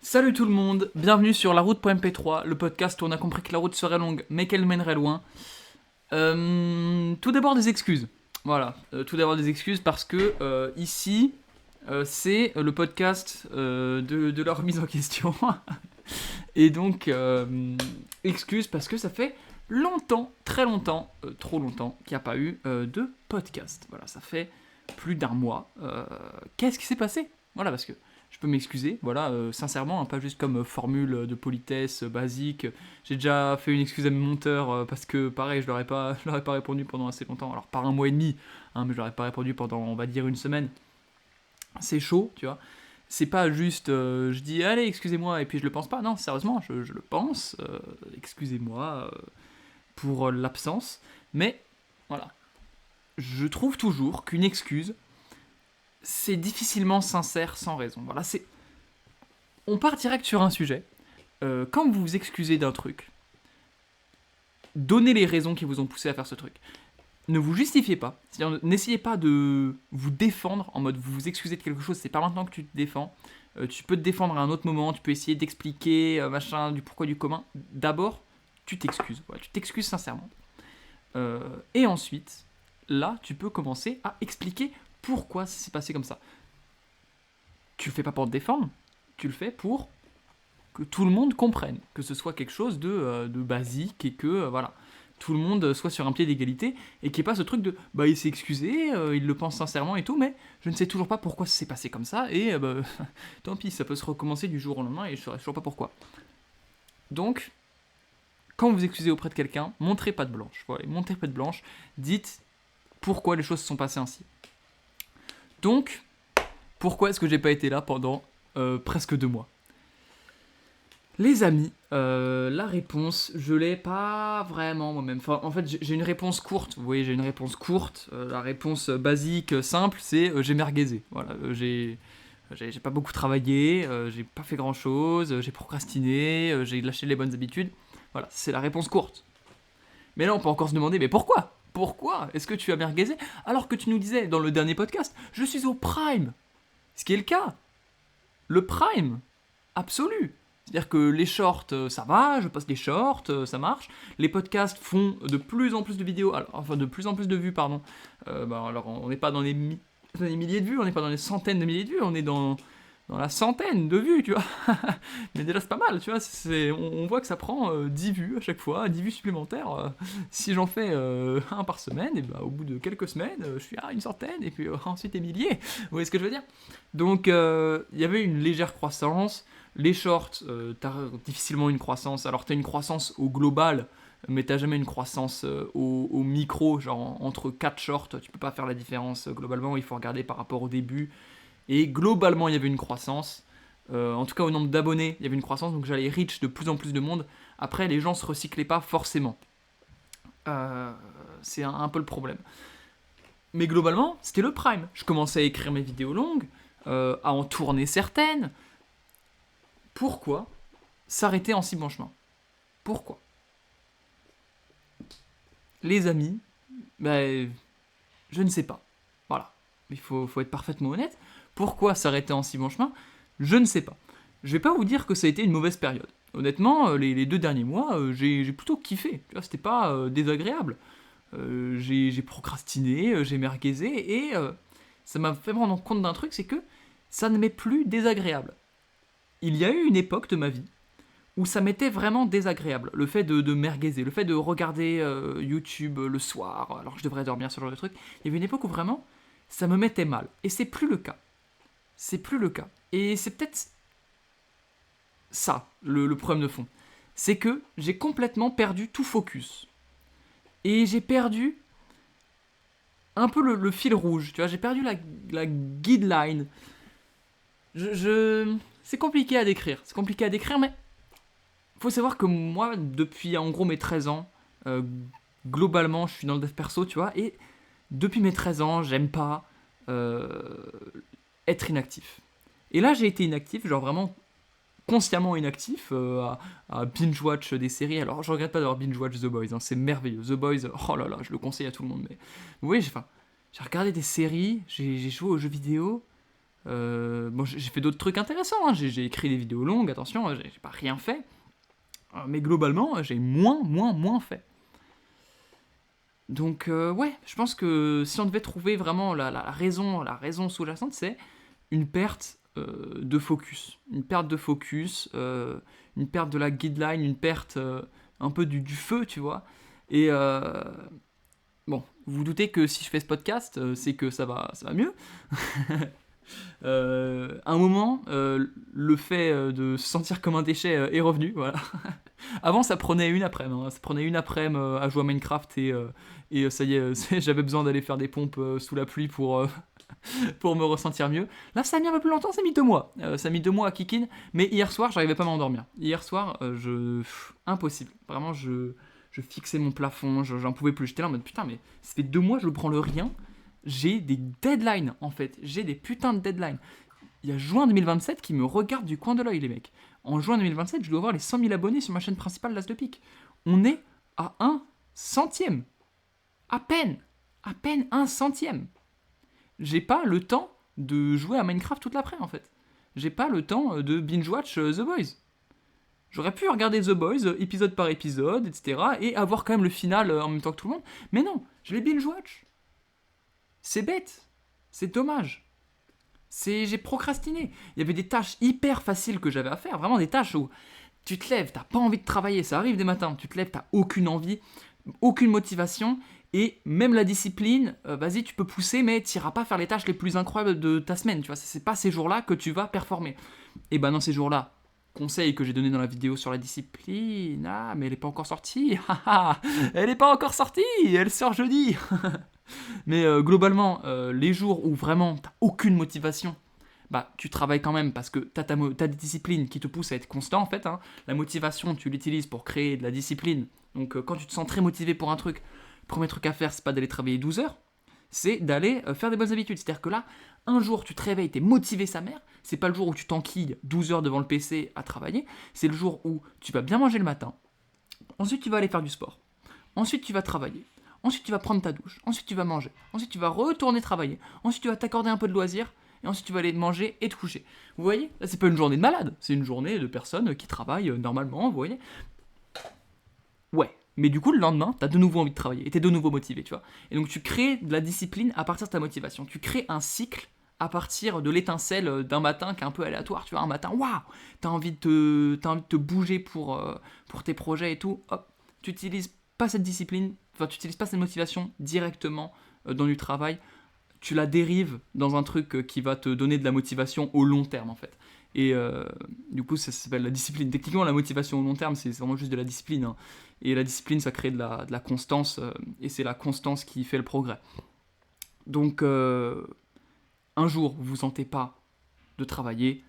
Salut tout le monde, bienvenue sur La Route.mp3, le podcast où on a compris que la route serait longue mais qu'elle mènerait loin. Tout d'abord des excuses. Voilà, tout d'abord des excuses parce que ici, c'est le podcast de la remise en question. Et donc, excuses parce que ça fait longtemps, très longtemps, trop longtemps qu'il n'y a pas eu de podcast. Voilà, ça fait plus d'un mois. Qu'est-ce qui s'est passé? Voilà, parce que je peux m'excuser, voilà, sincèrement, hein, pas juste comme formule de politesse basique. J'ai déjà fait une excuse à mes monteurs parce que, pareil, je leur ai pas répondu pendant assez longtemps. Alors, par un mois et demi, hein, mais je leur ai pas répondu pendant, on va dire, une semaine. C'est chaud, tu vois. C'est pas juste, je dis, allez, excusez-moi, et puis je le pense pas. Non, sérieusement, je le pense. Excusez-moi pour l'absence. Mais, voilà. Je trouve toujours qu'une excuse, c'est difficilement sincère sans raison. Voilà, c'est. On part direct sur un sujet. Quand vous vous excusez d'un truc, donnez les raisons qui vous ont poussé à faire ce truc. Ne vous justifiez pas. C'est-à-dire, n'essayez pas de vous défendre en mode vous vous excusez de quelque chose, c'est pas maintenant que tu te défends. Tu peux te défendre à un autre moment, tu peux essayer d'expliquer machin, du pourquoi du comment. D'abord, tu t'excuses. Voilà, tu t'excuses sincèrement. Et ensuite, là, tu peux commencer à expliquer pourquoi ça s'est passé comme ça. Tu le fais pas pour te défendre, tu le fais pour que tout le monde comprenne, que ce soit quelque chose de basique et que voilà, tout le monde soit sur un pied d'égalité et qu'il n'y ait pas ce truc de bah il s'est excusé, il le pense sincèrement et tout, mais je ne sais toujours pas pourquoi ça s'est passé comme ça et bah, tant pis, ça peut se recommencer du jour au lendemain et je ne saurais toujours pas pourquoi. Donc, quand vous vous excusez auprès de quelqu'un, montrez pas de blanche. Voilà, montrez pas de blanche, dites pourquoi les choses se sont passées ainsi. Donc, pourquoi est-ce que j'ai pas été là pendant presque 2 mois? Les amis, la réponse, je l'ai pas vraiment moi-même. Enfin, en fait, j'ai une réponse courte. Vous voyez, j'ai une réponse courte. La réponse basique, simple, c'est j'ai merguezé. Voilà, j'ai pas beaucoup travaillé, j'ai pas fait grand-chose, j'ai procrastiné, j'ai lâché les bonnes habitudes. Voilà, c'est la réponse courte. Mais là, on peut encore se demander, mais pourquoi? Pourquoi est-ce que tu as merguezé alors que tu nous disais dans le dernier podcast, je suis au prime? Ce qui est le cas. Le prime absolu. C'est-à-dire que les shorts, ça va, je poste des shorts, ça marche. Les podcasts font de plus en plus de vidéos, enfin de plus en plus de vues, pardon. Alors on n'est pas dans dans les milliers de vues, on n'est pas dans les centaines de milliers de vues, on est dans la centaine de vues, tu vois. Mais déjà c'est pas mal, tu vois. On voit que ça prend 10 vues à chaque fois, 10 vues supplémentaires. Si j'en fais un par semaine, et au bout de quelques semaines, je suis à une centaine, et puis ensuite des milliers. Vous voyez ce que je veux dire? Donc il y avait une légère croissance. Les shorts, t'as difficilement une croissance. Alors t'as une croissance au global, mais t'as jamais une croissance au micro, genre entre 4 shorts, tu peux pas faire la différence globalement, il faut regarder par rapport au début. Et globalement, il y avait une croissance. En tout cas, au nombre d'abonnés, il y avait une croissance, donc j'allais reach de plus en plus de monde. Après, les gens se recyclaient pas forcément. C'est un peu le problème. Mais globalement, c'était le prime. Je commençais à écrire mes vidéos longues, à en tourner certaines. Pourquoi s'arrêter en si bon chemin? Pourquoi? Les amis, ben, je ne sais pas. Voilà. Il faut être parfaitement honnête. Pourquoi s'arrêter en si bon chemin? Je ne sais pas. Je vais pas vous dire que ça a été une mauvaise période. Honnêtement, les 2 derniers mois, j'ai plutôt kiffé. Tu vois, c'était pas désagréable. J'ai procrastiné, j'ai merguezé, et ça m'a fait me rendre compte d'un truc, c'est que ça ne m'est plus désagréable. Il y a eu une époque de ma vie où ça m'était vraiment désagréable, le fait de merguezer, le fait de regarder YouTube le soir, alors que je devrais dormir, ce genre de truc. Il y avait une époque où vraiment, ça me mettait mal. Et c'est plus le cas. C'est plus le cas. Et c'est peut-être ça, le problème de fond. C'est que j'ai complètement perdu tout focus. Et j'ai perdu un peu le fil rouge, tu vois, j'ai perdu la guideline. C'est compliqué à décrire, mais faut savoir que moi, depuis en gros mes 13 ans, globalement, je suis dans le dev perso, tu vois, et depuis mes 13 ans, j'aime pas être inactif. Et là, j'ai été inactif, genre vraiment consciemment inactif, à binge-watch des séries. Alors, je regrette pas d'avoir binge-watch The Boys, hein, c'est merveilleux. The Boys, oh là là, je le conseille à tout le monde. Mais vous voyez, j'ai regardé des séries, j'ai joué aux jeux vidéo, Bon, j'ai fait d'autres trucs intéressants, hein. J'ai écrit des vidéos longues, attention, j'ai pas rien fait. Mais globalement, j'ai moins fait. Donc ouais, je pense que si on devait trouver vraiment la raison sous-jacente, c'est une perte de focus. Une perte de focus, une perte de la guideline, une perte un peu du feu, tu vois. Et bon, vous vous doutez que si je fais ce podcast, c'est que ça va mieux. À un moment, le fait de se sentir comme un déchet est revenu, voilà. Avant, ça prenait une après-midi, hein. Ça prenait une après-midi à jouer à Minecraft et ça y est, j'avais besoin d'aller faire des pompes sous la pluie pour me ressentir mieux. Là, ça a mis un peu plus longtemps, ça a mis 2 mois. Ça a mis 2 mois à kick in, mais hier soir, j'arrivais pas à m'endormir. Hier soir, impossible. Vraiment, je fixais mon plafond, j'en pouvais plus. J'étais là en mode putain, mais ça fait 2 mois, je prends le rien. J'ai des deadlines en fait, j'ai des putains de deadlines. Il y a juin 2027 qui me regarde du coin de l'œil, les mecs. En juin 2027, je dois avoir les 100 000 abonnés sur ma chaîne principale L'As de Pique. On est à 1 centième. À peine 1 centième. J'ai pas le temps de jouer à Minecraft toute l'après en fait. J'ai pas le temps de binge-watch The Boys. J'aurais pu regarder The Boys épisode par épisode, etc. et avoir quand même le final en même temps que tout le monde. Mais non, je les binge-watch. C'est bête. C'est dommage. J'ai procrastiné. Il y avait des tâches hyper faciles que j'avais à faire. Vraiment des tâches où tu te lèves, t'as pas envie de travailler. Ça arrive des matins. Tu te lèves, t'as aucune envie, aucune motivation. Et même la discipline, vas-y, tu peux pousser, mais tu n'iras pas faire les tâches les plus incroyables de ta semaine. Tu vois, c'est pas ces jours-là que tu vas performer. Et ben dans ces jours-là, conseil que j'ai donné dans la vidéo sur la discipline. Ah, mais elle n'est pas encore sortie. Elle n'est pas encore sortie. Elle sort jeudi. Mais globalement, les jours où vraiment t'as aucune motivation, bah tu travailles quand même parce que t'as ta discipline qui te pousse à être constant en fait. Hein. La motivation, tu l'utilises pour créer de la discipline. Donc quand tu te sens très motivé pour un truc, le premier truc à faire, c'est pas d'aller travailler 12 heures, c'est d'aller faire des bonnes habitudes. C'est-à-dire que là, un jour tu te réveilles, t'es motivé sa mère, c'est pas le jour où tu t'enquilles 12 heures devant le PC à travailler, c'est le jour où tu vas bien manger le matin, ensuite tu vas aller faire du sport, ensuite tu vas travailler. Ensuite, tu vas prendre ta douche. Ensuite, tu vas manger. Ensuite, tu vas retourner travailler. Ensuite, tu vas t'accorder un peu de loisirs. Et ensuite, tu vas aller manger et te coucher. Vous voyez ? Là, c'est pas une journée de malade. C'est une journée de personnes qui travaillent normalement, vous voyez ? Ouais. Mais du coup, le lendemain, t'as de nouveau envie de travailler. Et t'es de nouveau motivé, tu vois ? Et donc, tu crées de la discipline à partir de ta motivation. Tu crées un cycle à partir de l'étincelle d'un matin qui est un peu aléatoire. Tu vois, un matin, waouh ! T'as envie de te bouger pour tes projets et tout. Hop, tu utilises pas cette discipline, enfin tu n'utilises pas cette motivation directement dans du travail, tu la dérives dans un truc qui va te donner de la motivation au long terme en fait. Et du coup ça s'appelle la discipline. Techniquement la motivation au long terme c'est vraiment juste de la discipline. Hein. Et la discipline ça crée de la constance et c'est la constance qui fait le progrès. Donc un jour vous vous sentez pas de travaillez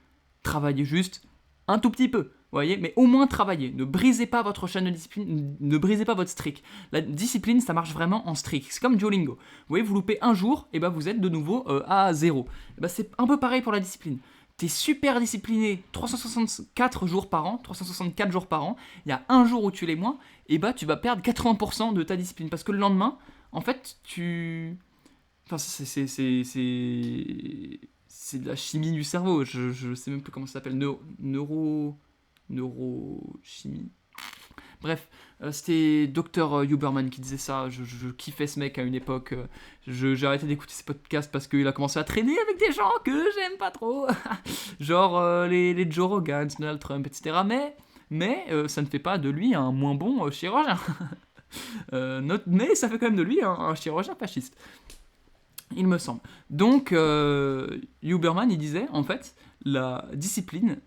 juste un tout petit peu. Vous voyez, mais au moins travaillez. Ne brisez pas votre chaîne de discipline, ne brisez pas votre streak. La discipline, ça marche vraiment en streak. C'est comme Duolingo. Vous voyez, vous loupez un jour, et ben vous êtes de nouveau à 0. Et ben c'est un peu pareil pour la discipline. T'es super discipliné 364 jours par an, il y a un jour où tu l'es moins, et ben tu vas perdre 80% de ta discipline. Parce que le lendemain, en fait, Enfin, c'est de la chimie du cerveau. Je sais même plus comment ça s'appelle. Neurochimie. Bref, c'était Dr Huberman qui disait ça. Je kiffais ce mec à une époque. J'ai arrêté d'écouter ses podcasts parce qu'il a commencé à traîner avec des gens que j'aime pas trop. Genre les Joe Rogan, Donald Trump, etc. Mais ça ne fait pas de lui un moins bon chirurgien. Mais ça fait quand même de lui un chirurgien fasciste. Il me semble. Donc, Huberman, il disait, en fait, la discipline,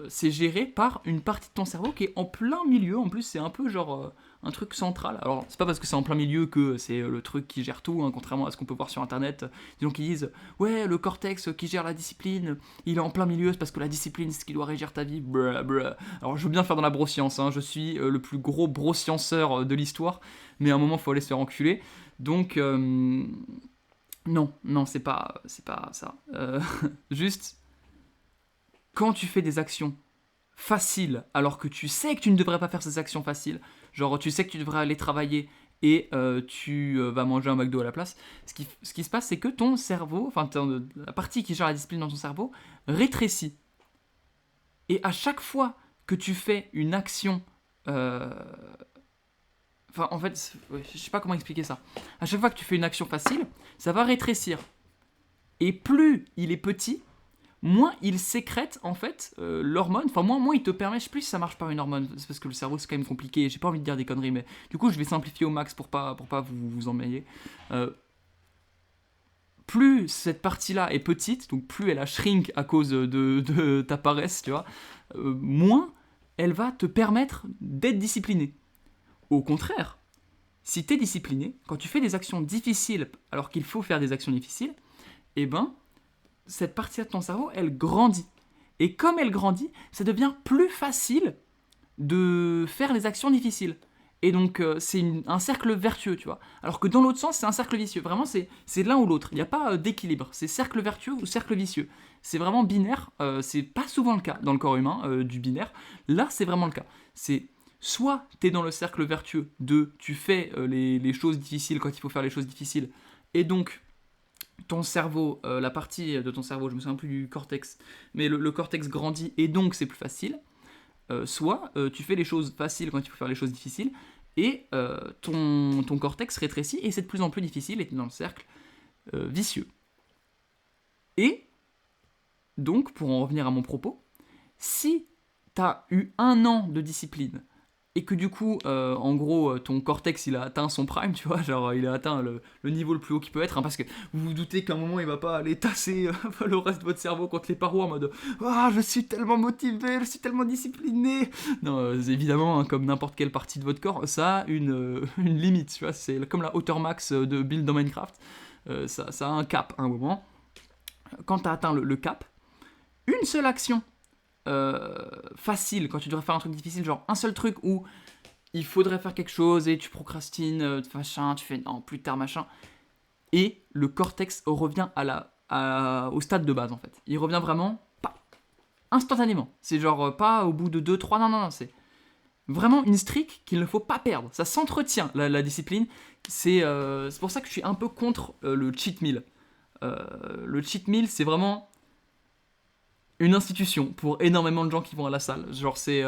c'est géré par une partie de ton cerveau qui est en plein milieu. En plus, c'est un peu genre un truc central. Alors, c'est pas parce que c'est en plein milieu que c'est le truc qui gère tout, hein, contrairement à ce qu'on peut voir sur Internet. Des gens qui disent, ouais, le cortex qui gère la discipline, il est en plein milieu, c'est parce que la discipline, c'est ce qui doit régir ta vie. Brr, brr. Alors, je veux bien faire dans la broscience, hein, je suis le plus gros broscienceur de l'histoire, mais à un moment, il faut aller se faire enculer. Donc... Non, c'est pas ça. Juste, quand tu fais des actions faciles, alors que tu sais que tu ne devrais pas faire ces actions faciles, genre tu sais que tu devrais aller travailler et tu vas manger un McDo à la place. Ce qui se passe, c'est que ton cerveau, enfin la partie qui gère la discipline dans ton cerveau, rétrécit. Et à chaque fois que tu fais une action... Enfin, en fait, je sais pas comment expliquer ça. À chaque fois que tu fais une action facile, ça va rétrécir. Et plus il est petit, moins il sécrète en fait l'hormone, enfin moins il te permet, je sais plus si ça marche par une hormone, c'est parce que le cerveau c'est quand même compliqué, j'ai pas envie de dire des conneries, mais du coup je vais simplifier au max pour pas vous emmêler. Plus cette partie-là est petite, donc plus elle a shrink à cause de ta paresse, tu vois, moins elle va te permettre d'être discipliné. Au contraire, si tu es discipliné, quand tu fais des actions difficiles alors qu'il faut faire des actions difficiles, eh ben, cette partie-là de ton cerveau, elle grandit. Et comme elle grandit, ça devient plus facile de faire les actions difficiles. Et donc, c'est un cercle vertueux, tu vois. Alors que dans l'autre sens, c'est un cercle vicieux. Vraiment, c'est l'un ou l'autre. Il n'y a pas d'équilibre. C'est cercle vertueux ou cercle vicieux. C'est vraiment binaire. C'est pas souvent le cas dans le corps humain, du binaire. Là, c'est vraiment le cas. C'est soit tu es dans le cercle vertueux de tu fais les choses difficiles quand il faut faire les choses difficiles. Et donc, ton cerveau, la partie de ton cerveau, je me souviens plus du cortex, mais le cortex grandit et donc c'est plus facile. Soit tu fais les choses faciles quand il faut faire les choses difficiles et ton cortex rétrécit et c'est de plus en plus difficile et tu es dans le cercle vicieux. Et donc, pour en revenir à mon propos, si tu as eu 1 an de discipline et que du coup, en gros, ton cortex il a atteint son prime, tu vois, genre il a atteint le niveau le plus haut qu'il peut être, hein, parce que vous vous doutez qu'à un moment il va pas aller tasser le reste de votre cerveau contre les parois en mode ah, je suis tellement motivé, je suis tellement discipliné. Non, évidemment, hein, comme n'importe quelle partie de votre corps, ça a une limite, tu vois, c'est comme la hauteur max de build dans Minecraft, ça a un cap à un moment. Quand tu as atteint le cap, une seule action facile, quand tu devrais faire un truc difficile, genre un seul truc où il faudrait faire quelque chose et tu procrastines, machin, tu fais non, plus tard, machin, et le cortex revient au stade de base en fait. Il revient vraiment pas instantanément. C'est genre pas au bout de 2-3, non, c'est vraiment une streak qu'il ne faut pas perdre. Ça s'entretient, la discipline. C'est pour ça que je suis un peu contre le cheat meal. Le cheat meal, c'est vraiment une institution pour énormément de gens qui vont à la salle. Genre c'est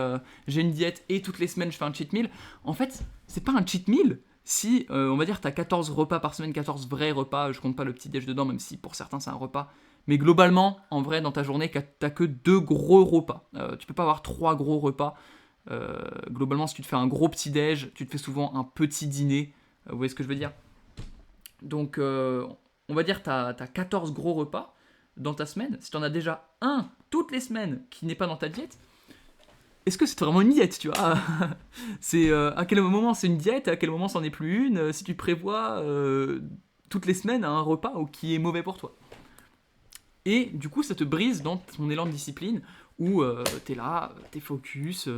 j'ai une diète et toutes les semaines je fais un cheat meal. En fait, c'est pas un cheat meal si on va dire t'as 14 repas par semaine, 14 vrais repas, je compte pas le petit déj dedans même si pour certains c'est un repas. Mais globalement, en vrai, dans ta journée, t'as que 2 gros repas. Tu peux pas avoir 3 gros repas. Globalement, si tu te fais un gros petit déj, tu te fais souvent un petit dîner. Vous voyez ce que je veux dire? Donc on va dire t'as 14 gros repas dans ta semaine. Si t'en as déjà un toutes les semaines qui n'est pas dans ta diète, est-ce que c'est vraiment une diète, tu vois? C'est à quel moment c'est une diète, à quel moment c'en est plus une, si tu prévois toutes les semaines un repas qui est mauvais pour toi. Et du coup, ça te brise dans ton élan de discipline où t'es là, t'es focus,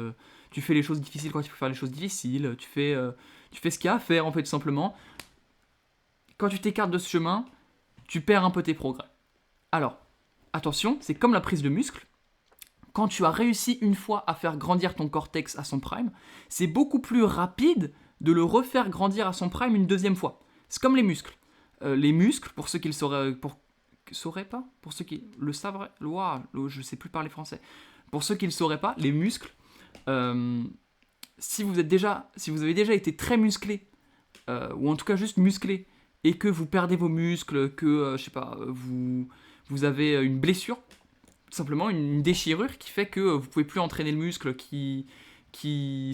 tu fais les choses difficiles quand il faut faire les choses difficiles, tu fais ce qu'il y a à faire en fait, tout simplement. Quand tu t'écartes de ce chemin, tu perds un peu tes progrès. Alors, attention, c'est comme la prise de muscle. Quand tu as réussi une fois à faire grandir ton cortex à son prime, c'est beaucoup plus rapide de le refaire grandir à son prime une deuxième fois. C'est comme les muscles. Les muscles, pour ceux qui le sauraient pas, pour ceux qui le savent, je sais plus parler français. Pour ceux qui le sauraient pas, les muscles, si vous avez déjà été très musclé, ou en tout cas juste musclé, et que vous perdez vos muscles, que je sais pas, vous avez une blessure, tout simplement une déchirure qui fait que vous pouvez plus entraîner le muscle, qui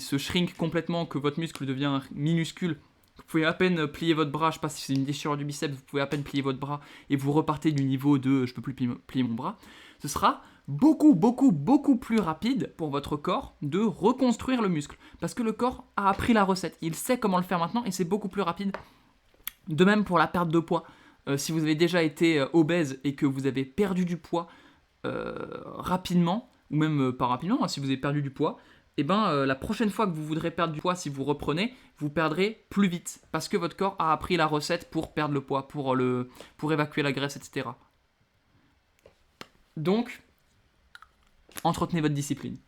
se shrink complètement, que votre muscle devient minuscule. Vous pouvez à peine plier votre bras, je sais pas si c'est une déchirure du biceps, vous pouvez à peine plier votre bras et vous repartez du niveau de je peux plus plier mon bras. Ce sera beaucoup plus rapide pour votre corps de reconstruire le muscle. Parce que le corps a appris la recette, il sait comment le faire maintenant et c'est beaucoup plus rapide. De même pour la perte de poids. Si vous avez déjà été obèse et que vous avez perdu du poids rapidement, ou même pas rapidement, hein, si vous avez perdu du poids, et ben la prochaine fois que vous voudrez perdre du poids, si vous reprenez, vous perdrez plus vite. Parce que votre corps a appris la recette pour perdre le poids, pour évacuer la graisse, etc. Donc, entretenez votre discipline.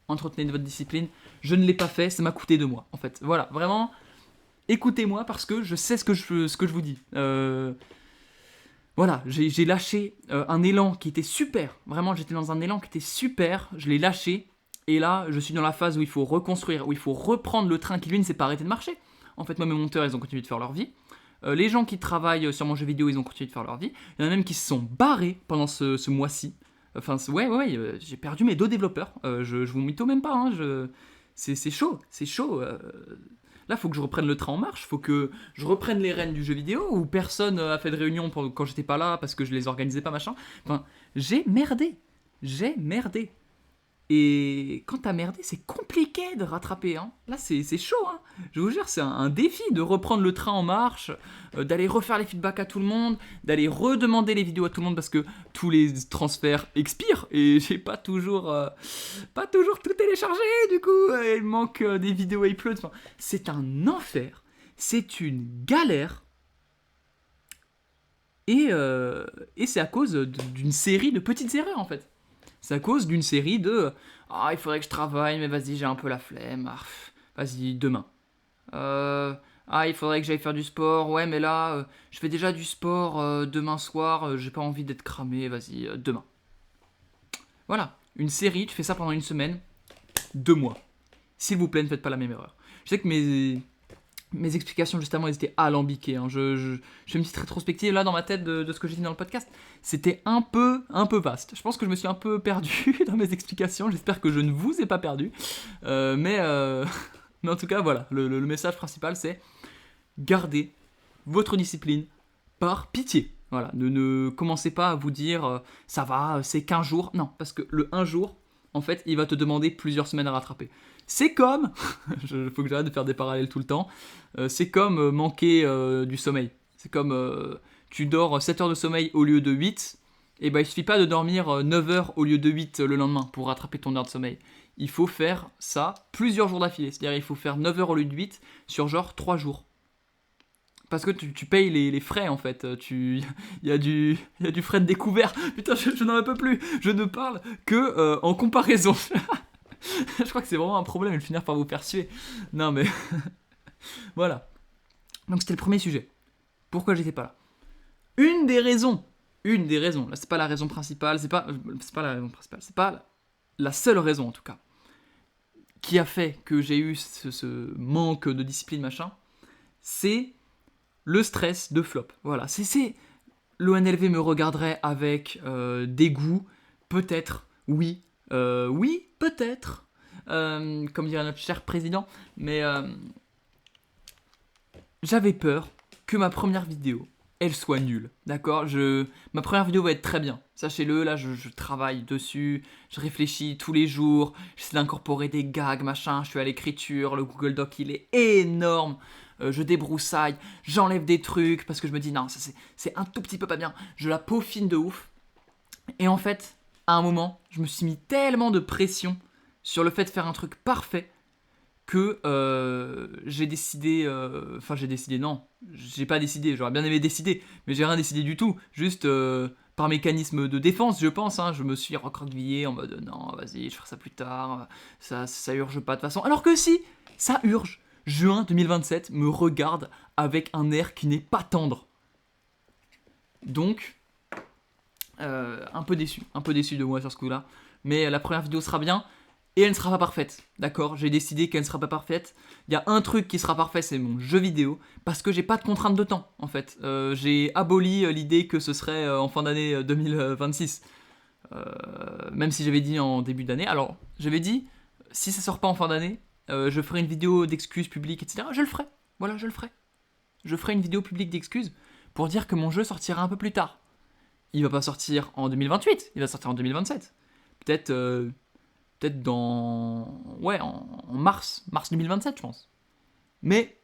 Entretenez votre discipline. Je ne l'ai pas fait, ça m'a coûté 2 mois, en fait. Voilà, vraiment, écoutez-moi parce que je sais ce que je vous dis. Voilà, j'ai lâché un élan qui était super. Vraiment, j'étais dans un élan qui était super. Je l'ai lâché. Et là, je suis dans la phase où il faut reconstruire, où il faut reprendre le train qui, lui, ne s'est pas arrêté de marcher. En fait, moi, mes monteurs, ils ont continué de faire leur vie. Les gens qui travaillent sur mon jeu vidéo, ils ont continué de faire leur vie. Il y en a même qui se sont barrés pendant ce mois-ci. Enfin, ouais, j'ai perdu mes 2 développeurs. Je vous mytho même pas. Hein, c'est chaud, c'est chaud. Là, faut que je reprenne le train en marche. Faut que je reprenne les rênes du jeu vidéo où personne a fait de réunion quand j'étais pas là parce que je les organisais pas, machin. Enfin, j'ai merdé. J'ai merdé. Et quand t'as merdé, c'est compliqué de rattraper. Hein. Là, c'est chaud. Hein. Je vous jure, c'est un défi de reprendre le train en marche, d'aller refaire les feedbacks à tout le monde, d'aller redemander les vidéos à tout le monde parce que tous les transferts expirent et j'ai pas toujours tout téléchargé. Du coup, il manque des vidéos upload. Enfin, c'est un enfer. C'est une galère. Et c'est à cause d'une série de petites erreurs en fait. C'est à cause d'une série de il faudrait que je travaille, mais vas-y, j'ai un peu la flemme. Vas-y, demain. Il faudrait que j'aille faire du sport. Ouais, mais là, je fais déjà du sport demain soir. J'ai pas envie d'être cramé. Vas-y, demain. Voilà. Une série, tu fais ça pendant une semaine, 2 mois. S'il vous plaît, ne faites pas la même erreur. Je sais que mes explications justement elles étaient alambiquées. Hein. Je fais une petite rétrospective là dans ma tête de ce que j'ai dit dans le podcast. C'était un peu vaste. Je pense que je me suis un peu perdu dans mes explications. J'espère que je ne vous ai pas perdu. Mais en tout cas, voilà. Le message principal, c'est gardez votre discipline par pitié. Voilà. Ne commencez pas à vous dire ça va, c'est qu'un jour. Non, parce que le un jour, en fait, il va te demander plusieurs semaines à rattraper. C'est comme, il faut que j'arrête de faire des parallèles tout le temps, c'est comme manquer du sommeil. C'est comme tu dors 7 heures de sommeil au lieu de 8, et ben il suffit pas de dormir 9 heures au lieu de 8 le lendemain pour rattraper ton heure de sommeil. Il faut faire ça plusieurs jours d'affilée. C'est-à-dire il faut faire 9 heures au lieu de 8 sur genre 3 jours. Parce que tu payes les frais en fait. Il y a du frais de découvert. Putain, je n'en peux plus. Je ne parle que en comparaison. Je crois que c'est vraiment un problème de finir par vous faire suer. Non mais voilà. Donc c'était le premier sujet. Pourquoi j'étais pas là. Une des raisons. Là c'est pas la raison principale. C'est pas la raison principale. C'est pas la seule raison en tout cas. Qui a fait que j'ai eu ce manque de discipline machin. C'est le stress de flop. Voilà. L'ONLV me regarderait avec dégoût. Peut-être. Oui. Oui, peut-être. Comme dirait notre cher président. Mais j'avais peur que ma première vidéo, elle soit nulle. D'accord. Ma première vidéo va être très bien. Sachez-le, là, je travaille dessus. Je réfléchis tous les jours. J'essaie d'incorporer des gags, machin. Je suis à l'écriture. Le Google Doc, il est énorme. Je débroussaille. J'enlève des trucs parce que je me dis, non, ça c'est un tout petit peu pas bien. Je la peaufine de ouf. Et en fait, à un moment, je me suis mis tellement de pression sur le fait de faire un truc parfait que j'ai décidé... non, j'ai pas décidé, j'aurais bien aimé décider, mais j'ai rien décidé du tout. Juste par mécanisme de défense, je pense, hein, je me suis recroquevillé en mode non, vas-y, je ferai ça plus tard, ça urge pas de toute façon. Alors que si, ça urge. Juin 2027 me regarde avec un air qui n'est pas tendre. Donc... un peu déçu de moi sur ce coup-là. Mais la première vidéo sera bien et elle ne sera pas parfaite. D'accord. J'ai décidé qu'elle ne sera pas parfaite. Il y a un truc qui sera parfait, c'est mon jeu vidéo. Parce que j'ai pas de contrainte de temps, en fait. J'ai aboli l'idée que ce serait en fin d'année 2026. Même si j'avais dit en début d'année. Alors, j'avais dit, si ça sort pas en fin d'année, je ferai une vidéo d'excuses publiques, etc. Je le ferai. Voilà, je le ferai. Je ferai une vidéo publique d'excuses pour dire que mon jeu sortira un peu plus tard. Il va pas sortir en 2028, il va sortir en 2027. Peut-être dans... Ouais, en mars 2027, je pense. Mais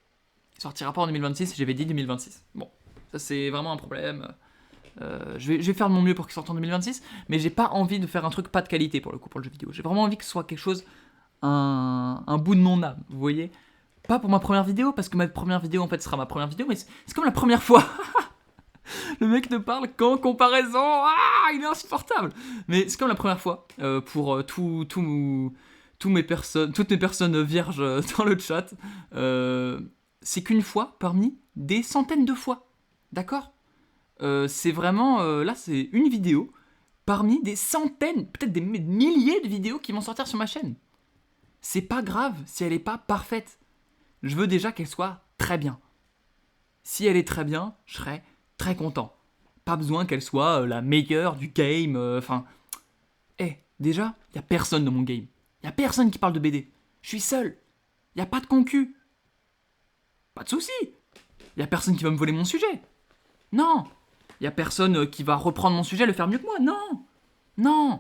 il sortira pas en 2026, j'avais dit 2026. Bon, ça c'est vraiment un problème. Je vais faire de mon mieux pour qu'il sorte en 2026, mais j'ai pas envie de faire un truc pas de qualité pour le jeu vidéo. J'ai vraiment envie que ce soit quelque chose, un bout de mon âme, vous voyez. Pas pour ma première vidéo, parce que ma première vidéo en fait sera ma première vidéo, mais c'est comme la première fois. Le mec ne parle qu'en comparaison. Il est insupportable. Mais c'est comme la première fois pour toutes mes personnes vierges dans le chat. c'est qu'une fois parmi des centaines de fois. D'accord ? C'est vraiment... là, c'est une vidéo parmi des centaines, peut-être des milliers de vidéos qui vont sortir sur ma chaîne. C'est pas grave si elle n'est pas parfaite. Je veux déjà qu'elle soit très bien. Si elle est très bien, je serai très content. Pas besoin qu'elle soit la meilleure du game. Déjà, il n'y a personne dans mon game. Il n'y a personne qui parle de BD. Je suis seul. Il n'y a pas de concu. Pas de souci. Il n'y a personne qui va me voler mon sujet. Non. Il n'y a personne qui va reprendre mon sujet et le faire mieux que moi. Non. Non.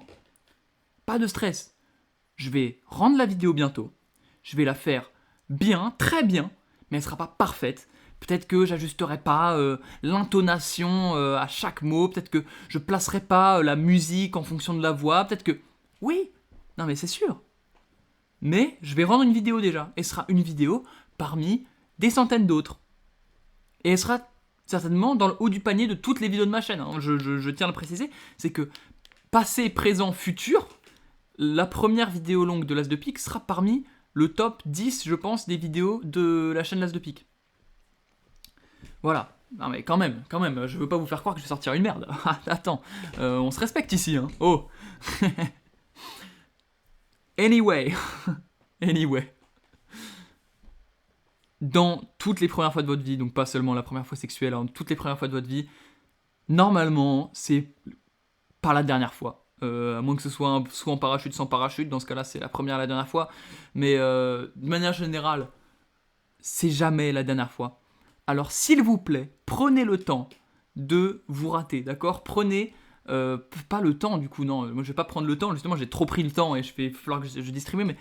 Pas de stress. Je vais rendre la vidéo bientôt. Je vais la faire bien, très bien, mais elle ne sera pas parfaite. Peut-être que j'ajusterai pas l'intonation à chaque mot. Peut-être que je placerai pas la musique en fonction de la voix. Peut-être que... Oui. Non mais c'est sûr. Mais je vais rendre une vidéo déjà. Et ce sera une vidéo parmi des centaines d'autres. Et elle sera certainement dans le haut du panier de toutes les vidéos de ma chaîne. Hein. Je tiens à le préciser. C'est que passé, présent, futur, la première vidéo longue de l'As de Pique sera parmi le top 10, je pense, des vidéos de la chaîne l'As de Pique. Voilà. Non mais quand même, je veux pas vous faire croire que je vais sortir une merde. Attends, on se respecte ici, hein. Oh. Anyway. Dans toutes les premières fois de votre vie, donc pas seulement la première fois sexuelle, hein, toutes les premières fois de votre vie, normalement, c'est pas la dernière fois. À moins que ce soit soit en parachute, sans parachute, dans ce cas-là, c'est la première et la dernière fois. Mais de manière générale, c'est jamais la dernière fois. Alors, s'il vous plaît, prenez le temps de vous rater, d'accord ? Prenez, pas le temps, du coup, non, moi je vais pas prendre le temps, justement, j'ai trop pris le temps et il va falloir que je distribue, mais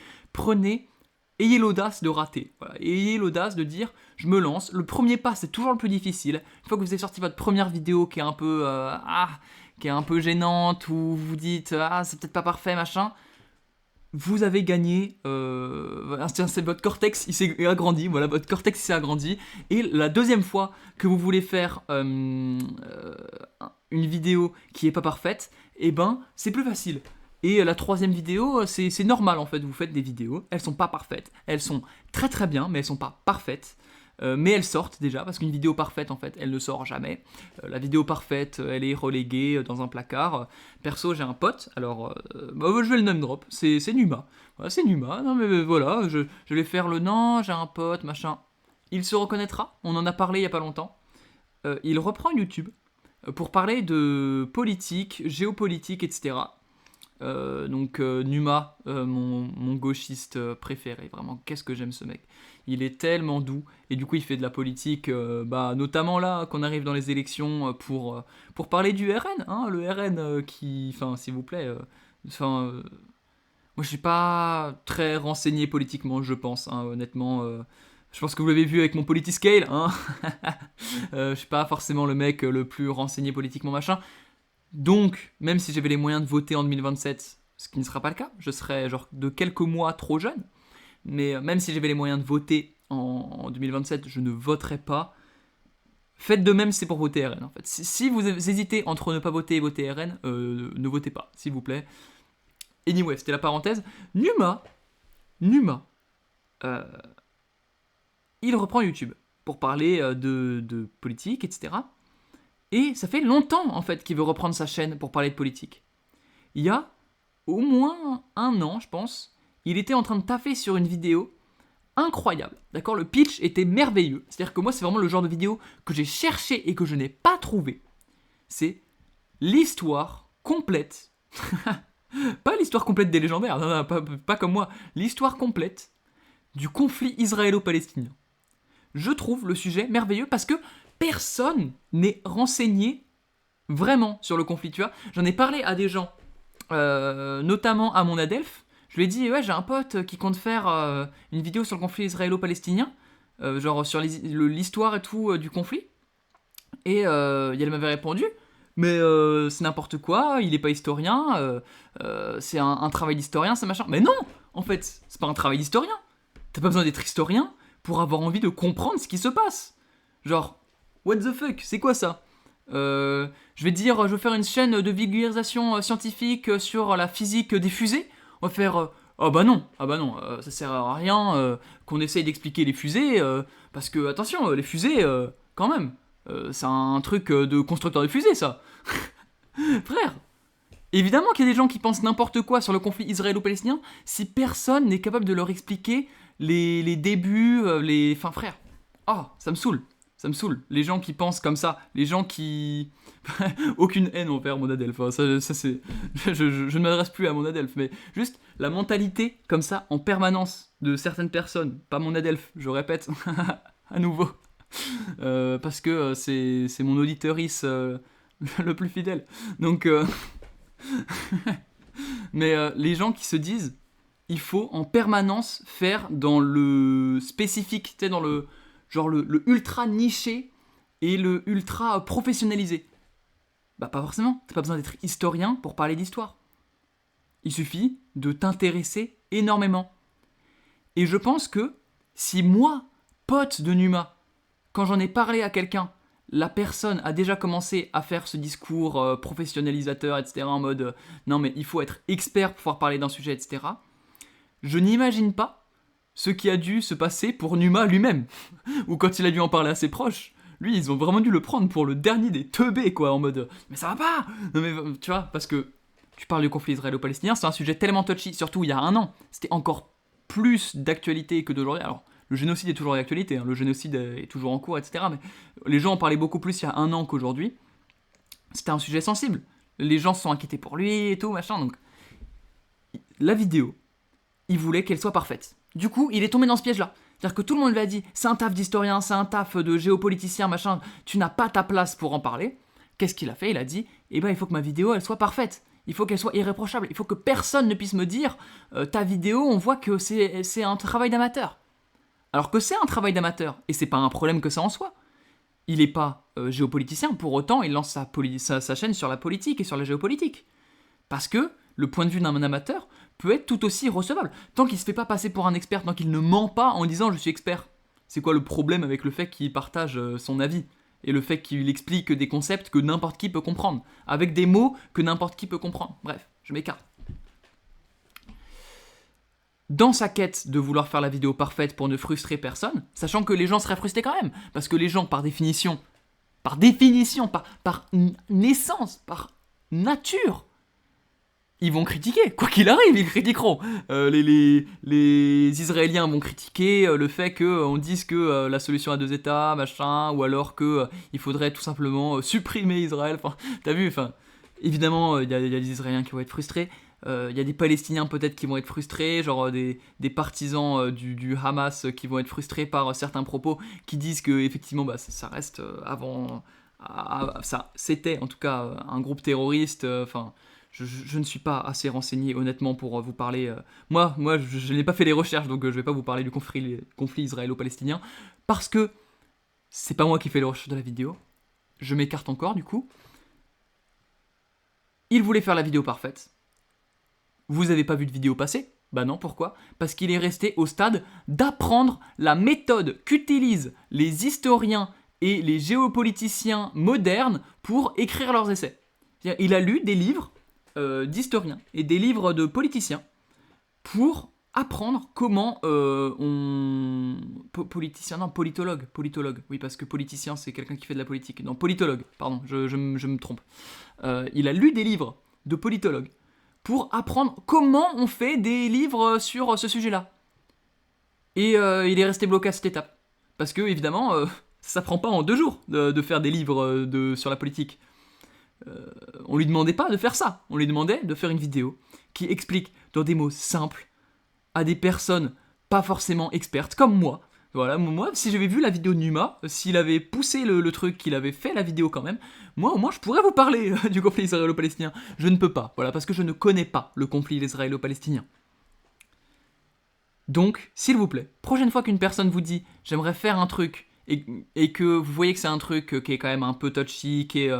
ayez l'audace de rater. Voilà. Ayez l'audace de dire, je me lance. Le premier pas, c'est toujours le plus difficile. Une fois que vous avez sorti votre première vidéo qui est un peu gênante, ou vous vous dites, c'est peut-être pas parfait, machin, vous avez gagné, c'est votre cortex, il s'est agrandi, voilà, votre cortex s'est agrandi, et la deuxième fois que vous voulez faire une vidéo qui est pas parfaite, c'est plus facile. Et la troisième vidéo, c'est normal en fait, vous faites des vidéos, elles sont pas parfaites, elles sont très très bien, mais elles sont pas parfaites. Mais elles sortent déjà, parce qu'une vidéo parfaite, en fait, elle ne sort jamais. La vidéo parfaite, elle est reléguée dans un placard. Perso, j'ai un pote, alors je vais le name drop, c'est Numa. Voilà, c'est Numa, non mais voilà, je vais faire le non, j'ai un pote, machin. Il se reconnaîtra, on en a parlé il y a pas longtemps. Il reprend YouTube pour parler de politique, géopolitique, etc. Numa, mon gauchiste préféré, vraiment, qu'est-ce que j'aime ce mec. Il est tellement doux, et du coup il fait de la politique, notamment là, qu'on arrive dans les élections, pour parler du RN, hein, le RN s'il vous plaît, moi je suis pas très renseigné politiquement, je pense, hein, honnêtement, je pense que vous l'avez vu avec mon Politiscale, hein. Je suis pas forcément le mec le plus renseigné politiquement, machin. Donc, même si j'avais les moyens de voter en 2027, ce qui ne sera pas le cas, je serais genre de quelques mois trop jeune, mais même si j'avais les moyens de voter en 2027, je ne voterai pas. Faites de même, c'est pour voter RN en fait. Si vous hésitez entre ne pas voter et voter RN, ne votez pas, s'il vous plaît. Anyway, c'était la parenthèse. Numa, il reprend YouTube pour parler de politique, etc. Et ça fait longtemps, en fait, qu'il veut reprendre sa chaîne pour parler de politique. Il y a au moins 1 an, je pense, il était en train de taffer sur une vidéo incroyable. D'accord ? Le pitch était merveilleux. C'est-à-dire que moi, c'est vraiment le genre de vidéo que j'ai cherché et que je n'ai pas trouvé. C'est l'histoire complète. Pas l'histoire complète des légendaires, non, pas comme moi. L'histoire complète du conflit israélo-palestinien. Je trouve le sujet merveilleux parce que personne n'est renseigné vraiment sur le conflit, tu vois. J'en ai parlé à des gens, notamment à mon Adelph. Je lui ai dit, ouais, j'ai un pote qui compte faire une vidéo sur le conflit israélo-palestinien, genre sur l'histoire et tout du conflit. Et elle m'avait répondu, mais c'est n'importe quoi, il est pas historien, c'est un travail d'historien, c'est machin. Mais non, en fait, c'est pas un travail d'historien. T'as pas besoin d'être historien pour avoir envie de comprendre ce qui se passe. Genre, what the fuck, c'est quoi ça ? Je vais faire une chaîne de vulgarisation scientifique sur la physique des fusées. On va faire ah bah non, ça sert à rien qu'on essaye d'expliquer les fusées, parce que, attention, les fusées, quand même, c'est un truc de constructeur de fusées, ça. Frère, évidemment qu'il y a des gens qui pensent n'importe quoi sur le conflit israélo-palestinien si personne n'est capable de leur expliquer les débuts, Enfin, frère, ça me saoule. Ça me saoule. Les gens qui pensent comme ça, les gens qui... Aucune haine envers Monadelph, hein. Ça c'est... Je ne m'adresse plus à Monadelph, mais juste la mentalité comme ça en permanence de certaines personnes, pas Monadelph, je répète, à nouveau, parce que c'est mon auditorice le plus fidèle. Donc... Mais les gens qui se disent, il faut en permanence faire dans le spécifique, tu sais, dans le genre le ultra niché et le ultra professionnalisé. Bah pas forcément, t'as pas besoin d'être historien pour parler d'histoire. Il suffit de t'intéresser énormément. Et je pense que si moi, pote de Numa, quand j'en ai parlé à quelqu'un, la personne a déjà commencé à faire ce discours professionnalisateur, etc., en mode non mais il faut être expert pour pouvoir parler d'un sujet, etc., je n'imagine pas ce qui a dû se passer pour Numa lui-même, ou quand il a dû en parler à ses proches. Lui, ils ont vraiment dû le prendre pour le dernier des teubés, quoi, en mode mais ça va pas. Non mais tu vois, parce que tu parles du conflit israélo-palestinien, c'est un sujet tellement touchy, surtout il y a un an, c'était encore plus d'actualité que d'aujourd'hui. Alors, le génocide est toujours d'actualité, hein, le génocide est toujours en cours, etc., mais les gens en parlaient beaucoup plus il y a un an qu'aujourd'hui. C'était un sujet sensible. Les gens se sont inquiétés pour lui et tout, machin, donc... La vidéo, il voulait qu'elle soit parfaite. Du coup, il est tombé dans ce piège-là. C'est-à-dire que tout le monde lui a dit, c'est un taf d'historien, c'est un taf de géopoliticien, machin, tu n'as pas ta place pour en parler. Qu'est-ce qu'il a fait? Il a dit, il faut que ma vidéo, elle soit parfaite. Il faut qu'elle soit irréprochable. Il faut que personne ne puisse me dire, ta vidéo, on voit que c'est un travail d'amateur. Alors que c'est un travail d'amateur, et c'est pas un problème que ça en soit. Il n'est pas géopoliticien, pour autant, il lance sa chaîne sur la politique et sur la géopolitique. Parce que le point de vue d'un amateur peut être tout aussi recevable. Tant qu'il ne se fait pas passer pour un expert, tant qu'il ne ment pas en disant « je suis expert ». C'est quoi le problème avec le fait qu'il partage son avis et le fait qu'il explique des concepts que n'importe qui peut comprendre, avec des mots que n'importe qui peut comprendre. Bref, je m'écarte. Dans sa quête de vouloir faire la vidéo parfaite pour ne frustrer personne, sachant que les gens seraient frustrés quand même, parce que les gens, par définition, par naissance, par nature, ils vont critiquer, quoi qu'il arrive, ils critiqueront. Les Israéliens vont critiquer le fait qu'on dise que la solution à deux États, machin, ou alors qu'il faudrait tout simplement supprimer Israël. Enfin, t'as vu, évidemment, il y a des Israéliens qui vont être frustrés. Il y a des Palestiniens peut-être qui vont être frustrés, genre des partisans du Hamas qui vont être frustrés par certains propos qui disent que effectivement ça reste ça c'était en tout cas un groupe terroriste. Je ne suis pas assez renseigné honnêtement pour vous parler. Moi je n'ai pas fait les recherches, donc je ne vais pas vous parler du conflit israélo-palestinien parce que c'est pas moi qui fais les recherches de la vidéo. Je m'écarte encore du coup. Il voulait faire la vidéo parfaite. Vous avez pas vu de vidéo passer? Bah non, pourquoi? Parce qu'il est resté au stade d'apprendre la méthode qu'utilisent les historiens et les géopoliticiens modernes pour écrire leurs essais. C'est-à-dire, il a lu des livres d'historiens et des livres de politiciens pour apprendre comment politologue, oui, parce que politicien c'est quelqu'un qui fait de la politique. Non, politologue, pardon, je me trompe. Il a lu des livres de politologues pour apprendre comment on fait des livres sur ce sujet-là. Et il est resté bloqué à cette étape. Parce que, évidemment, ça prend pas en 2 jours de faire des livres sur la politique. On lui demandait pas de faire ça. On lui demandait de faire une vidéo qui explique dans des mots simples à des personnes pas forcément expertes, comme moi. Voilà, moi, si j'avais vu la vidéo de Numa, s'il avait poussé le truc, qu'il avait fait la vidéo quand même, moi, au moins, je pourrais vous parler du conflit israélo-palestinien. Je ne peux pas, voilà, parce que je ne connais pas le conflit israélo-palestinien. Donc, s'il vous plaît, prochaine fois qu'une personne vous dit « j'aimerais faire un truc », et que vous voyez que c'est un truc qui est quand même un peu touchy, qui est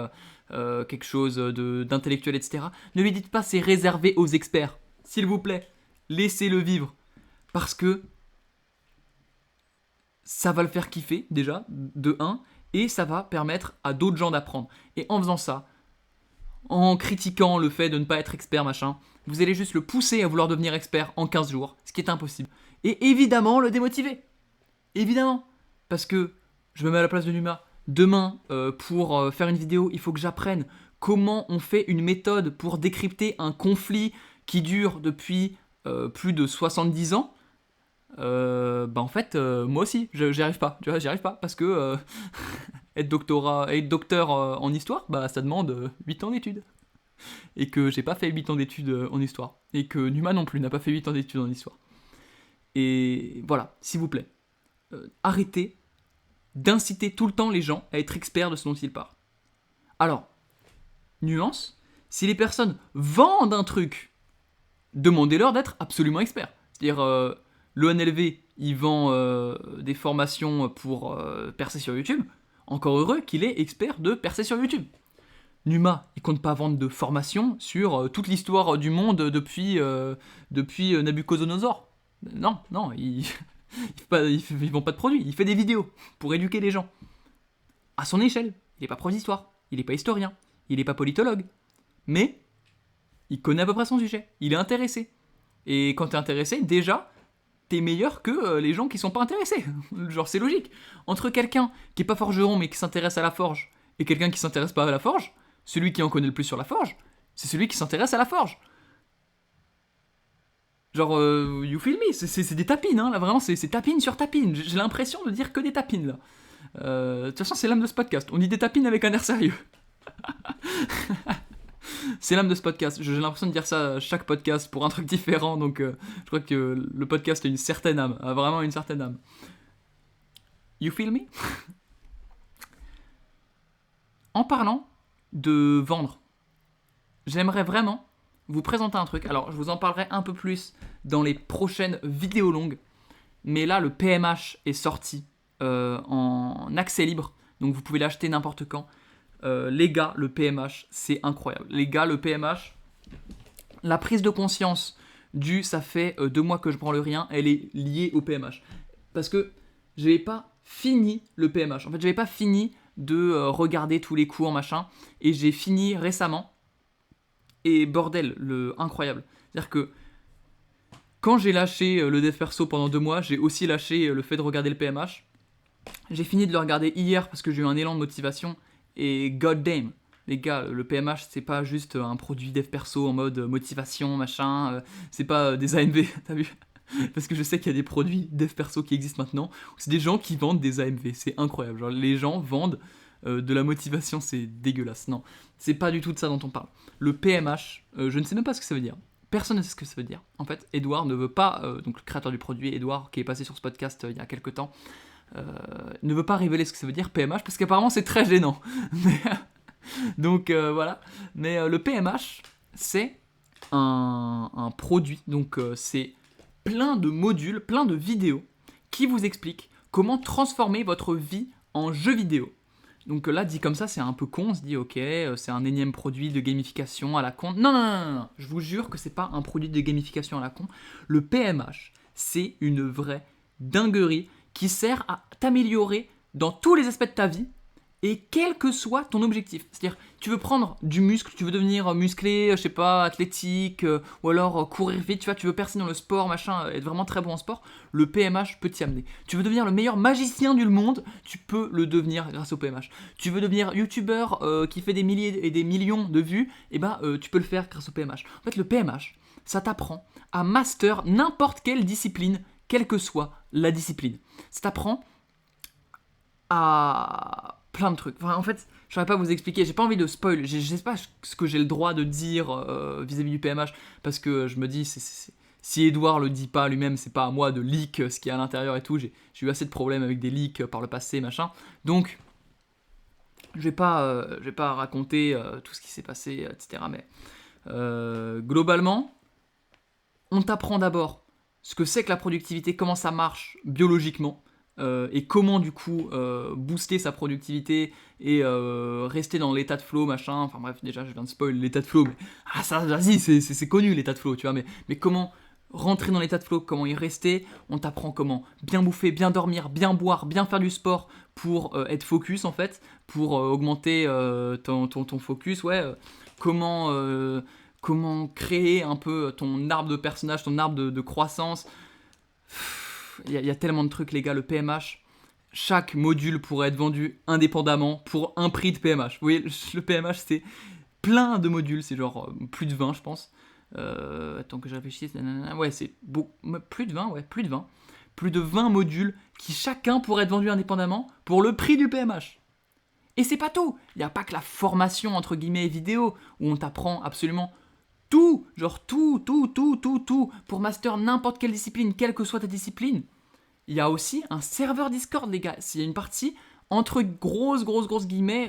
quelque chose d'intellectuel, etc., ne lui dites pas « c'est réservé aux experts ». S'il vous plaît, laissez-le vivre. Parce que ça va le faire kiffer, déjà, de 1, et ça va permettre à d'autres gens d'apprendre. Et en faisant ça, en critiquant le fait de ne pas être expert, machin, vous allez juste le pousser à vouloir devenir expert en 15 jours, ce qui est impossible. Et évidemment, le démotiver. Évidemment. Parce que, je me mets à la place de Numa, demain, pour faire une vidéo, il faut que j'apprenne comment on fait une méthode pour décrypter un conflit qui dure depuis plus de 70 ans. En fait, moi aussi, j'y arrive pas. Tu vois, j'y arrive pas parce que être docteur en histoire, ça demande 8 ans d'études. Et que j'ai pas fait 8 ans d'études en histoire. Et que Numa non plus n'a pas fait 8 ans d'études en histoire. Et voilà, s'il vous plaît, arrêtez d'inciter tout le temps les gens à être experts de ce dont ils parlent. Alors, nuance, si les personnes vendent un truc, demandez-leur d'être absolument experts. C'est-à-dire, l'ONLV, il vend des formations pour percer sur YouTube. Encore heureux qu'il est expert de percer sur YouTube. Numa, il compte pas vendre de formation sur toute l'histoire du monde depuis Nabucodonosor. Non, il vend pas de produits, il fait des vidéos pour éduquer les gens. À son échelle, il n'est pas prof d'histoire, il n'est pas historien, il n'est pas politologue. Mais il connaît à peu près son sujet, il est intéressé. Et quand t'es intéressé, déjà, t'es meilleur que les gens qui sont pas intéressés. Genre, c'est logique. Entre quelqu'un qui est pas forgeron mais qui s'intéresse à la forge et quelqu'un qui s'intéresse pas à la forge, celui qui en connaît le plus sur la forge, c'est celui qui s'intéresse à la forge. Genre, you feel me, c'est des tapines, hein, là, vraiment, c'est tapine sur tapine. J'ai l'impression de dire que des tapines, là. De toute façon, c'est l'âme de ce podcast. On dit des tapines avec un air sérieux. C'est l'âme de ce podcast. J'ai l'impression de dire ça à chaque podcast pour un truc différent, donc je crois que le podcast a une certaine âme, a vraiment une certaine âme. You feel me? En parlant de vendre, j'aimerais vraiment vous présenter un truc. Alors, je vous en parlerai un peu plus dans les prochaines vidéos longues, mais là, le PMH est sorti en accès libre, donc vous pouvez l'acheter n'importe quand. Les gars, le PMH, c'est incroyable. Les gars, le PMH, la prise de conscience du ça fait 2 mois que je prends le rien, elle est liée au PMH. Parce que j'avais pas fini le PMH. En fait, j'avais pas fini de regarder tous les cours, machin. Et j'ai fini récemment. Et bordel, incroyable. C'est-à-dire que quand j'ai lâché le dev perso pendant 2 mois, j'ai aussi lâché le fait de regarder le PMH. J'ai fini de le regarder hier parce que j'ai eu un élan de motivation. Et god damn, les gars, le PMH, c'est pas juste un produit dev perso en mode motivation, machin, c'est pas des AMV, t'as vu? Parce que je sais qu'il y a des produits dev perso qui existent maintenant, où c'est des gens qui vendent des AMV, c'est incroyable. Genre, les gens vendent de la motivation, c'est dégueulasse. Non, c'est pas du tout de ça dont on parle. Le PMH, je ne sais même pas ce que ça veut dire. Personne ne sait ce que ça veut dire. En fait, Edouard ne veut pas, donc le créateur du produit, Edouard, qui est passé sur ce podcast il y a quelques temps, ne veut pas révéler ce que ça veut dire PMH parce qu'apparemment c'est très gênant. Donc voilà. Mais le PMH c'est un produit, donc c'est plein de modules, plein de vidéos qui vous expliquent comment transformer votre vie en jeu vidéo. Donc là, dit comme ça, c'est un peu con, on se dit ok, c'est un énième produit de gamification à la con. Non, je vous jure que c'est pas un produit de gamification à la con. Le PMH, c'est une vraie dinguerie qui sert à t'améliorer dans tous les aspects de ta vie et quel que soit ton objectif. C'est-à-dire, tu veux prendre du muscle, tu veux devenir musclé, je sais pas, athlétique, ou alors courir vite, tu vois, tu veux percer dans le sport, machin, être vraiment très bon en sport, le PMH peut t'y amener. Tu veux devenir le meilleur magicien du monde, tu peux le devenir grâce au PMH. Tu veux devenir youtubeur qui fait des milliers et des millions de vues, et tu peux le faire grâce au PMH. En fait, le PMH, ça t'apprend à master n'importe quelle discipline, quelle que soit la discipline. Ça t'apprend à plein de trucs. Enfin, en fait, je ne saurais pas vous expliquer. J'ai pas envie de spoil. Je sais pas ce que j'ai le droit de dire vis-à-vis du PMH, parce que je me dis, si Edouard le dit pas lui-même, c'est pas à moi de leak ce qu'il y a à l'intérieur et tout. J'ai eu assez de problèmes avec des leaks par le passé, machin. Donc, je vais pas raconter tout ce qui s'est passé, etc. Mais globalement, on t'apprend d'abord ce que c'est que la productivité, comment ça marche biologiquement, et comment du coup booster sa productivité et rester dans l'état de flow, machin. Enfin bref, déjà je viens de spoil l'état de flow, mais ça, vas-y, c'est connu l'état de flow, tu vois. Mais comment rentrer dans l'état de flow, comment y rester? On t'apprend comment bien bouffer, bien dormir, bien boire, bien faire du sport pour être focus en fait, pour augmenter ton focus, ouais. comment créer un peu ton arbre de personnage, ton arbre de croissance. Il y a tellement de trucs, les gars. Le PMH, chaque module pourrait être vendu indépendamment pour un prix de PMH. Vous voyez, le PMH, c'est plein de modules, c'est genre plus de 20, je pense. Attends que je réfléchisse. Ouais, c'est plus de 20, ouais, plus de 20. Plus de 20 modules qui chacun pourrait être vendu indépendamment pour le prix du PMH. Et c'est pas tout. Il n'y a pas que la formation entre guillemets vidéo où on t'apprend absolument tout, genre tout, pour master n'importe quelle discipline, quelle que soit ta discipline. Il y a aussi un serveur Discord, les gars. S'il y a une partie entre grosses guillemets,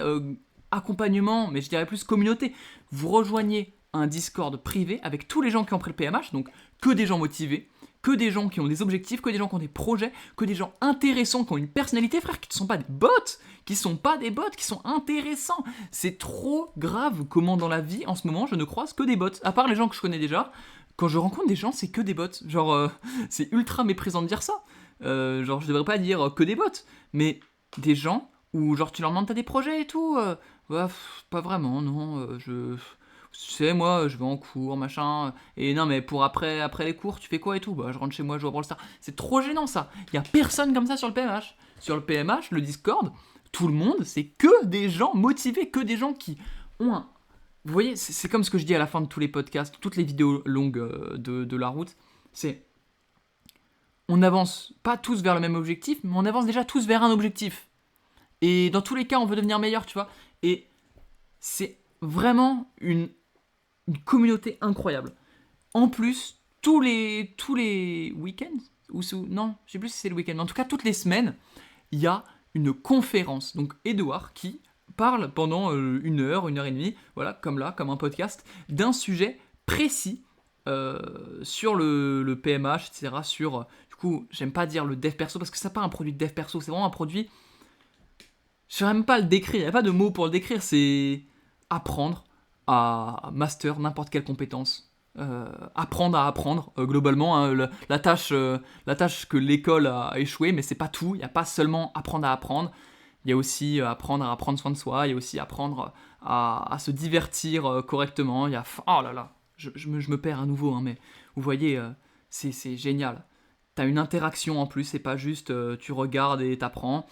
accompagnement, mais je dirais plus communauté. Vous rejoignez un Discord privé avec tous les gens qui ont pris le PMH, donc que des gens motivés, que des gens qui ont des objectifs, que des gens qui ont des projets, que des gens intéressants, qui ont une personnalité, frère, qui ne sont pas des bots, qui sont intéressants. C'est trop grave comment dans la vie, en ce moment, je ne croise que des bots. À part les gens que je connais déjà, quand je rencontre des gens, c'est que des bots. Genre, c'est ultra méprisant de dire ça. Genre, je devrais pas dire que des bots, mais des gens où, genre, tu leur demandes t'as des projets et tout. Ouais, pas vraiment, non. Tu sais, moi, je vais en cours, machin. Et non, mais pour après les cours, tu fais quoi et tout? Bah, je rentre chez moi, je joue à Brawl Stars. C'est trop gênant, ça. Il y a personne comme ça sur le PMH. Sur le PMH, le Discord, tout le monde, c'est que des gens motivés, que des gens qui ont un. Vous voyez, c'est comme ce que je dis à la fin de tous les podcasts, toutes les vidéos longues de la route. C'est. On n'avance pas tous vers le même objectif, mais on avance déjà tous vers un objectif. Et dans tous les cas, on veut devenir meilleur, tu vois. Et c'est vraiment une communauté incroyable. En plus, tous les week-ends, non, je sais plus si c'est le week-end, mais en tout cas, toutes les semaines, il y a une conférence. Donc, Edouard qui parle pendant 1 heure, 1 heure et demie, voilà, comme là, comme un podcast, d'un sujet précis sur le PMH, etc. Sur, du coup, j'aime pas dire le dev perso, parce que c'est pas un produit de dev perso, c'est vraiment un produit. Je sais même pas le décrire, il n'y a pas de mots pour le décrire, c'est apprendre à master n'importe quelle compétence. Apprendre à apprendre, globalement, hein, la tâche que l'école a échoué, mais c'est pas tout, il n'y a pas seulement apprendre à apprendre, il y a aussi apprendre à prendre soin de soi, il y a aussi apprendre à se divertir correctement, il y a. Oh là là, je me perds à nouveau, hein, mais vous voyez, c'est génial. T'as une interaction en plus, c'est pas juste tu regardes et t'apprends.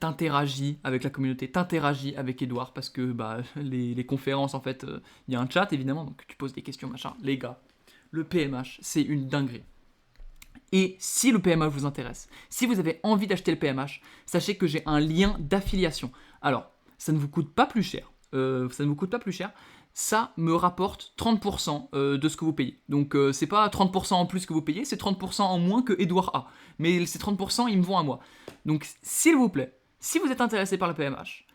T'interagis avec la communauté, t'interagis avec Edouard, parce que bah, les conférences, en fait, il y a un chat, évidemment, donc tu poses des questions, machin. Les gars, le PMH, c'est une dinguerie. Et si le PMH vous intéresse, si vous avez envie d'acheter le PMH, sachez que j'ai un lien d'affiliation. Alors, ça ne vous coûte pas plus cher. Ça me rapporte 30% de ce que vous payez. Donc c'est pas 30% en plus que vous payez, c'est 30% en moins que Edouard a. Mais ces 30%, ils me vont à moi. Donc s'il vous plaît, si vous êtes intéressé par le PMH,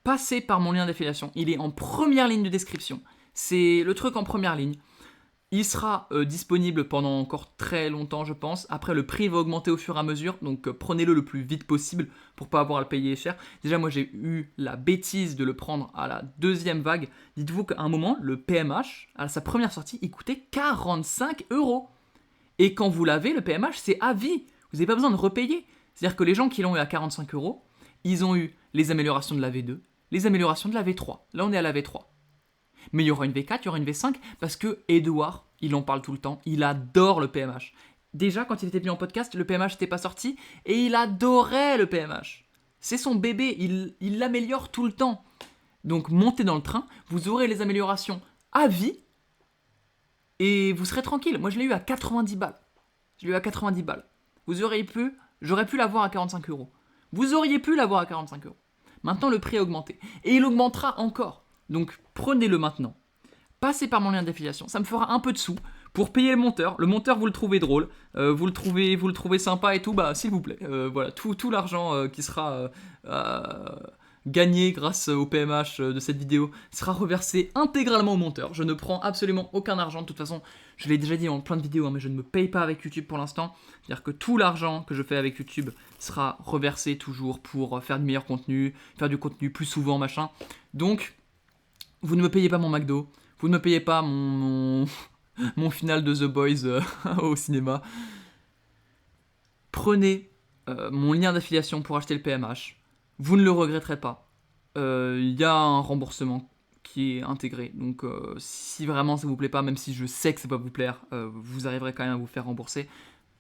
passez par mon lien d'affiliation. Il est en première ligne de description. C'est le truc en première ligne. Il sera disponible pendant encore très longtemps, je pense. Après, le prix va augmenter au fur et à mesure, donc prenez-le le plus vite possible pour pas avoir à le payer cher. Déjà, moi, j'ai eu la bêtise de le prendre à la deuxième vague. Dites-vous qu'à un moment, le PMH, à sa première sortie, il coûtait 45 €. Et quand vous l'avez, le PMH, c'est à vie. Vous n'avez pas besoin de repayer. C'est-à-dire que les gens qui l'ont eu à 45 €, ils ont eu les améliorations de la V2, les améliorations de la V3. Là, on est à la V3. Mais il y aura une V4, il y aura une V5, parce que Edouard, il en parle tout le temps, il adore le PMH. Déjà, quand il était venu en podcast, le PMH n'était pas sorti, et il adorait le PMH. C'est son bébé, il l'améliore tout le temps. Donc montez dans le train, vous aurez les améliorations à vie, et vous serez tranquille. Moi, je l'ai eu à 90 balles. J'aurais pu l'avoir à 45 €. Vous auriez pu l'avoir à 45 €. Maintenant, le prix a augmenté. Et il augmentera encore. Donc, prenez-le maintenant. Passez par mon lien d'affiliation. Ça me fera un peu de sous pour payer le monteur. Le monteur, vous le trouvez drôle. Vous le trouvez sympa et tout. Bah, s'il vous plaît. Voilà, tout l'argent qui sera gagné grâce au PMH de cette vidéo sera reversé intégralement au monteur. Je ne prends absolument aucun argent. De toute façon, je l'ai déjà dit dans plein de vidéos, hein, mais je ne me paye pas avec YouTube pour l'instant. C'est-à-dire que tout l'argent que je fais avec YouTube sera reversé toujours pour faire du meilleur contenu, faire du contenu plus souvent, machin. Donc, vous ne me payez pas mon McDo, vous ne me payez pas mon final de The Boys au cinéma. Prenez mon lien d'affiliation pour acheter le PMH. Vous ne le regretterez pas. Il y a un remboursement qui est intégré. Donc si vraiment ça vous plaît pas, même si je sais que ça va vous plaire, vous arriverez quand même à vous faire rembourser.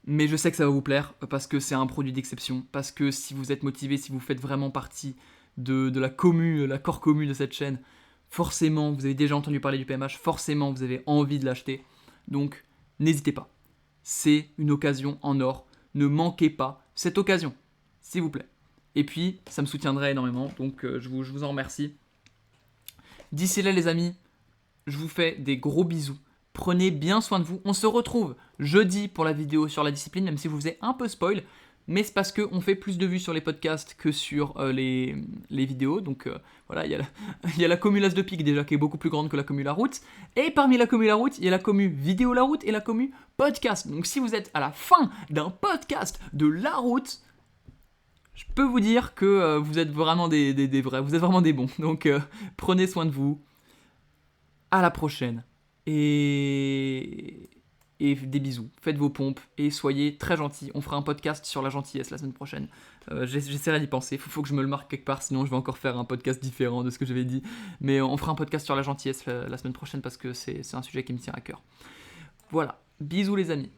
Mais je sais que ça va vous plaire parce que c'est un produit d'exception, parce que si vous êtes motivé, si vous faites vraiment partie de la commu, la core commu de cette chaîne, forcément vous avez déjà entendu parler du PMH, forcément vous avez envie de l'acheter. Donc n'hésitez pas. C'est une occasion en or. Ne manquez pas cette occasion, s'il vous plaît. Et puis, ça me soutiendrait énormément, donc je vous en remercie. D'ici là, les amis, je vous fais des gros bisous. Prenez bien soin de vous. On se retrouve jeudi pour la vidéo sur la discipline, même si je vous ai un peu spoil. Mais c'est parce qu'on fait plus de vues sur les podcasts que sur les vidéos. Donc voilà, il y a la commu Las de Pique déjà qui est beaucoup plus grande que la commu La Route. Et parmi la commu La Route, il y a la commu Vidéo La Route et la commu Podcast. Donc si vous êtes à la fin d'un podcast de La Route, je peux vous dire que vous êtes vraiment des vrais, vous êtes vraiment des bons. Donc prenez soin de vous. À la prochaine. Et des bisous. Faites vos pompes et soyez très gentils. On fera un podcast sur la gentillesse la semaine prochaine. J'essaierai d'y penser. Faut que je me le marque quelque part, sinon je vais encore faire un podcast différent de ce que j'avais dit. Mais on fera un podcast sur la gentillesse la semaine prochaine parce que c'est un sujet qui me tient à cœur. Voilà. Bisous les amis.